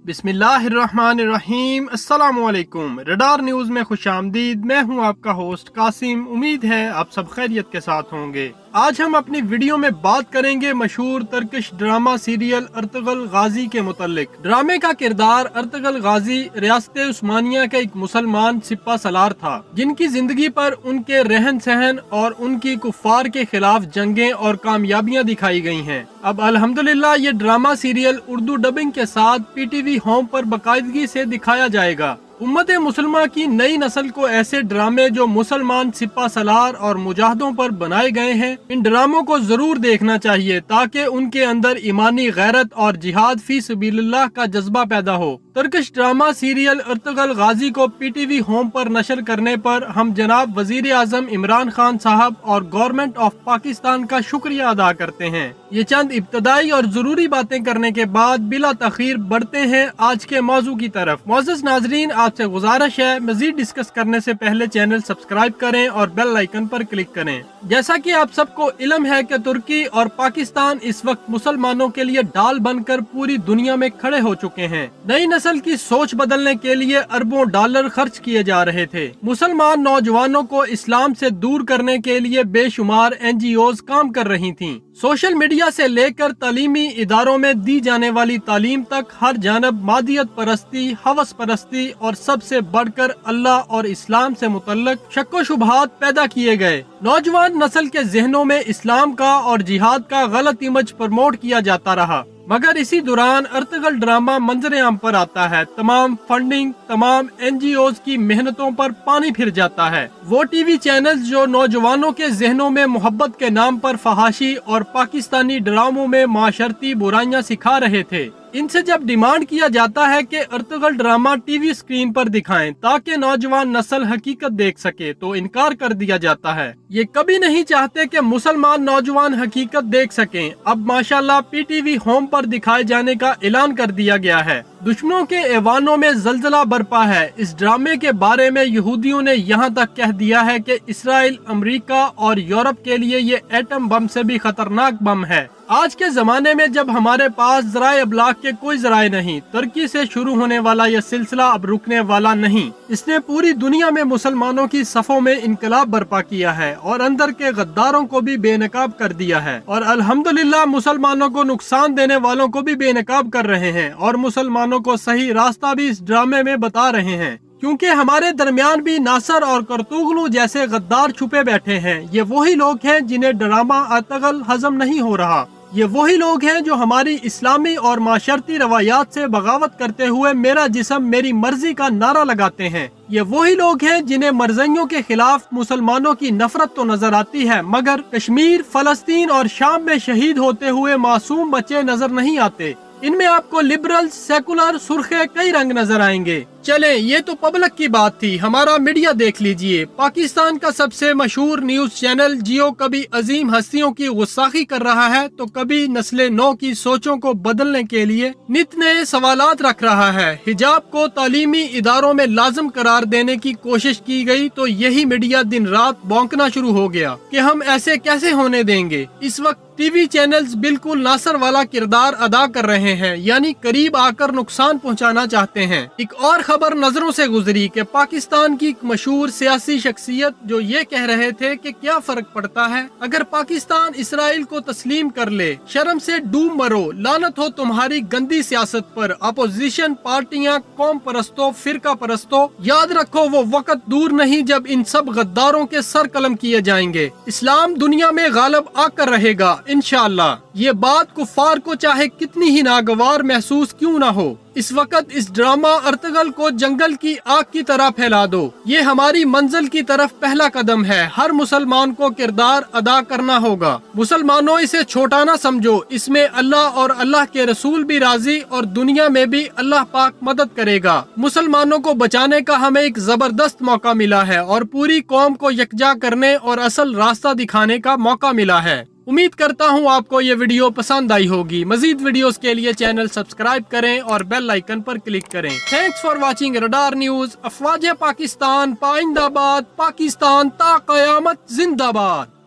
बिस्मिल्लाहिर्रहमानिर्रहीम। अस्सलामु अलैकुम। रडार न्यूज़ में खुश आमदीद। मैं हूं आपका होस्ट कासिम। उम्मीद है आप सब खैरियत के साथ होंगे। आज हम अपनी वीडियो में बात करेंगे मशहूर तर्किश ड्रामा सीरियल अर्तुगरुल गाजी के मुतालिक। ड्रामे का किरदार अर्तुगरुल गाजी रियासत उस्मानिया का एक मुसलमान सिपा सलार था, जिनकी जिंदगी पर उनके रहन सहन और उनकी कुफ्फार के खिलाफ जंगें और कामयाबियां दिखाई गई हैं। अब अल्हम्दुलिल्लाह ये ड्रामा सीरियल उर्दू डबिंग के साथ पीटीवी होम पर बाकायदगी से दिखाया जाएगा। उम्मत मुसलमान की नई नस्ल को ऐसे ड्रामे जो मुसलमान सिपा सलार और मुजाहिदों पर बनाए गए हैं, इन ड्रामों को जरूर देखना चाहिए ताकि उनके अंदर ईमानी गैरत और जिहाद फी सबीलिल्लाह का जज्बा पैदा हो। तुर्किश ड्रामा सीरियल अर्तुगरुल गाजी को पीटीवी होम पर नशर करने पर हम जनाब वजीर आजम इमरान खान साहब और गवर्नमेंट ऑफ पाकिस्तान का शुक्रिया अदा करते हैं। ये चंद इब्तदाई और जरूरी बातें करने के बाद बिला तखीर बढ़ते हैं आज के मौजू की तरफ। मोअज़्ज़िज़ नाज़रीन, आपसे गुजारिश है मजीद डिस्कस करने से पहले चैनल सब्सक्राइब करें और बेल आइकन पर क्लिक करें। जैसा कि आप सबको इल्म है कि तुर्की और पाकिस्तान इस वक्त मुसलमानों के लिए ढाल बनकर पूरी दुनिया में खड़े हो चुके हैं। नई नस्ल की सोच बदलने के लिए अरबों डॉलर खर्च किए जा रहे थे। मुसलमान नौजवानों को इस्लाम से दूर करने के लिए बेशुमार NGOs काम कर रही थीं। सोशल मीडिया से लेकर तालीमी इदारों में दी जाने वाली तालीम तक हर जानब मादियत परस्ती, हवस परस्ती और सबसे बढ़कर अल्लाह और इस्लाम से मुतल्लक शक्को शुबहात पैदा किए गए। नौजवान नस्ल के जहनों में इस्लाम का और जिहाद का गलत इमेज प्रमोट किया जाता रहा, मगर इसी दौरान अर्तुगरुल ड्रामा मंजरे आम पर आता है। तमाम फंडिंग, तमाम NGOs की मेहनतों पर पानी फिर जाता है। वो टीवी चैनल्स जो नौजवानों के जहनों में मोहब्बत के नाम पर फहाशी और पाकिस्तानी ड्रामों में माशरती बुराइयां सिखा रहे थे, इनसे जब डिमांड किया जाता है कि अर्तुगरुल ड्रामा टीवी स्क्रीन पर दिखाएं ताकि नौजवान नस्ल हकीकत देख सके, तो इनकार कर दिया जाता है। ये कभी नहीं चाहते कि मुसलमान नौजवान हकीकत देख सकें। अब माशाल्लाह पीटीवी होम पर दिखाए जाने का ऐलान कर दिया गया है। दुश्मनों के ऐवानों में जलजला बरपा है। इस ड्रामे के बारे में यहूदियों ने यहाँ तक कह दिया है कि इसराइल, अमेरिका और यूरोप के लिए ये एटम बम से भी खतरनाक बम है। आज के जमाने में जब हमारे पास ज़राए अबलाग के कोई ज़राए नहीं, तुर्की से शुरू होने वाला यह सिलसिला अब रुकने वाला नहीं। इसने पूरी दुनिया में मुसलमानों की सफ़ों में इनकलाब बर्पा किया है और अंदर के गद्दारों को भी बेनकाब कर दिया है, और अल्हम्दुलिल्लाह मुसलमानों को नुकसान देने वालों को भी बेनकाब कर रहे हैं और मुसलमानों को सही रास्ता भी इस ड्रामे में बता रहे हैं। क्योंकि हमारे दरमियान भी नासर और करतुगलू जैसे गद्दार छुपे बैठे हैं। ये वही लोग हैं जिन्हें ड्रामा अर्तुगरुल हजम नहीं हो रहा। ये वही लोग हैं जो हमारी इस्लामी और माशरती रवायात से बगावत करते हुए मेरा जिस्म मेरी मर्जी का नारा लगाते हैं। ये वही लोग हैं जिन्हें मरज़इयों के खिलाफ मुसलमानों की नफरत तो नजर आती है, मगर कश्मीर, फलस्तीन और शाम में शहीद होते हुए मासूम बच्चे नजर नहीं आते। इनमें आपको लिबरल, सेकुलर, सुर्खे कई रंग नजर आएंगे। चले, ये तो पब्लिक की बात थी। हमारा मीडिया देख लीजिए। पाकिस्तान का सबसे मशहूर न्यूज चैनल जियो कभी अजीम हस्तियों की गुस्ताखी कर रहा है तो कभी नस्ले नौ की सोचों को बदलने के लिए नित नए सवालात रख रहा है। हिजाब को तालीमी इदारों में लाजम करार देने की कोशिश की गई तो यही मीडिया दिन रात भौंकना शुरू हो गया कि हम ऐसे कैसे होने देंगे। इस वक्त टीवी चैनल्स बिल्कुल नासर वाला किरदार अदा कर रहे हैं, यानी करीब आकर नुकसान पहुंचाना चाहते हैं। एक और खबर नजरों से गुजरी कि पाकिस्तान की एक मशहूर सियासी शख्सियत जो ये कह रहे थे कि क्या फर्क पड़ता है अगर पाकिस्तान इसराइल को तस्लीम कर ले, शर्म से डूब मरो, लानत हो तुम्हारी गंदी सियासत पर। अपोजिशन पार्टियां, कौम परस्तों, फिरका परस्तों, याद रखो वो वक्त दूर नहीं जब इन सब गद्दारों के सर कलम किए जाएंगे। इस्लाम दुनिया में गालिब आकर रहेगा इंशाअल्लाह। ये बात कुफ्फार को चाहे कितनी ही नागवार महसूस क्यों ना हो। इस वक्त इस ड्रामा अर्तुगरुल को जंगल की आग की तरह फैला दो। ये हमारी मंजिल की तरफ पहला कदम है। हर मुसलमान को किरदार अदा करना होगा। मुसलमानों, इसे छोटा ना समझो। इसमें अल्लाह और अल्लाह के रसूल भी राजी और दुनिया में भी अल्लाह पाक मदद करेगा। मुसलमानों को बचाने का हमें एक जबरदस्त मौका मिला है और पूरी कौम को यकजा करने और असल रास्ता दिखाने का मौका मिला है। उम्मीद करता हूँ आपको ये वीडियो पसंद आई होगी। मजीद वीडियोस के लिए चैनल सब्सक्राइब करें और बेल आइकन पर क्लिक करें। Thanks for watching Radar News. अफवाज पाकिस्तान पाइंदाबाद, पाकिस्तान ता क़यामत जिंदाबाद।